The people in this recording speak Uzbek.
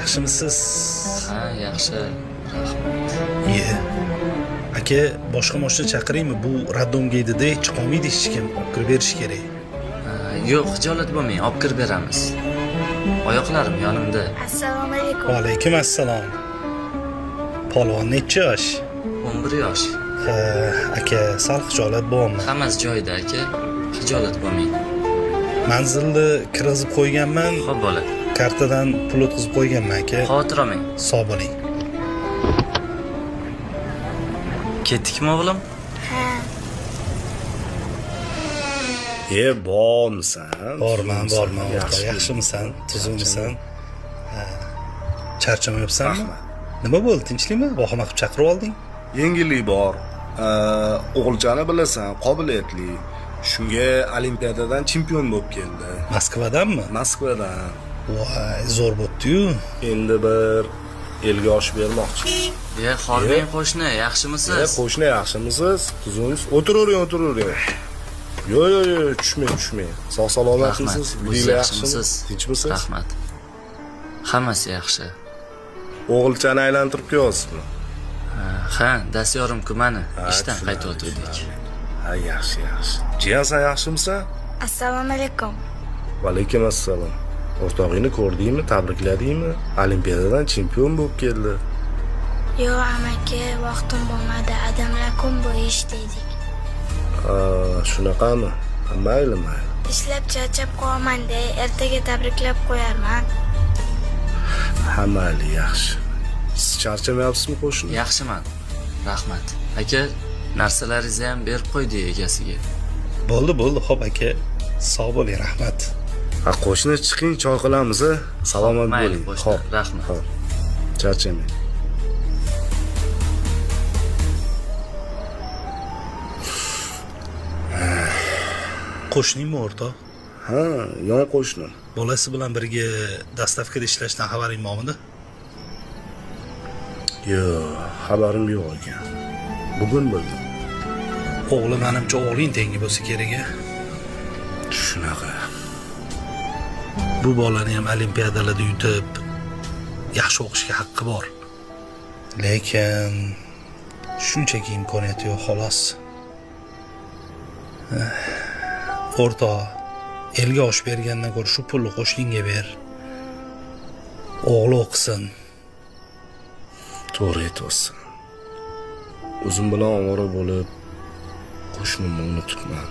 yaxshimisiz? Ha, yaxshi. Ye. Aka, boshqa mashina chaqiraymi? Bu raddomga edi-da, chiqolmaydi hech kim. Olib kirib berish kerak. Yo'q, xijolat bo'lmang, olib kirib beramiz. Oyoqlarim yonimda. Assalomu alaykum. Va alaykum assalom. Polvon necha yosh? 11 yosh. Ha, aka, sal xijolat bo'lyapman. Hammasi joyida aka. Xijolat bo'lmang. Manzilni kirgizib qo'yganman. Xo'p bo'ladi. Kartadan pul o'tkazib qo'yganman aka. Xavotir olmang. Sog' bo'ling. Ketdikmi o'g'lim? Ha, Bormisan? Borman. Yaxshimisan? Tuzukmisan? Ha. Charchamayapsanmi? Nima bo'ldi? Tinchlikmi? Vahima qilib chaqirib olding? Yengillik bor. O'g'ilchani bilasan, qobiliyatli. Shunga olimpiadadan chempion bo'lib keldi. Moskvadanmi? Moskvadan. Voy, zo'r bo'pti-yu. Endi bir elga oshib bermoqchi. Xolmang qo'shni, yaxshimisiz? Qo'shni yaxshimisiz? Tuzumsiz? O'tiravering. Yo'q, tushmang. Sog' salomatmisiz? Siz yaxshimisiz? Tinchmisiz? Rahmat. Hammasi yaxshi. O'g'ilchani aylantirib qo'yasizmi? Ha, Dasyorim kumani ishdan qaytayotgandik. Ha, yaxshi. Jiyansan, yaxshimisan? assalomu alaykum. Va alaykum assalom. O'rtog'ingni ko'rdingmi, tabrikladingmi? Olimpiadadan chempion bo'lib keldi. Yo'q, amaki, vaqtim bo'lmadi. Adamlar kun bo'yi ishlaydik. Shunaqami? Mayli. Ishlab charchab qolaman-da, ertaga tabriklab qo'yarman. Ha, mayli, yaxshi. Siz charchamayapsizmi qo'shni? Yaxshiman. Rahmat. Aka, narsalaringizni ham berib qo'ydi egasiga. Bo'ldi. Xo'p aka. Sog' bo'ling, rahmat. Ha, qo'shni chiqing, choy qilamiz, a? Salomat Mayli, bo'ling. qo'shni. Rahmat. Xo'p. Charchamang. Qo'shningmi o'rtoq? Ha, yon qo'shni. Bolasi bilan birga dastavkada ishlashdan xabaring bormidi? Yo'q, xabarim yo'q ekan. Bugun bildim. O'g'li menimcha o'g'ling tengi bo'lsa kerak-a. Shunaqa. Bu bolani ham olimpiadalarda yutib, yaxshi o'qishga haqqi bor. Lekin shunchaki imkoniyati yo'q xolos. O'rtoq, elga osh bergandan ko'ra shu pulni qo'shningga ber. O'g'li o'qisin. To'g'ri aytyapsan. O'zim bilan ovora bo'lib, qo'shnimni unutibman.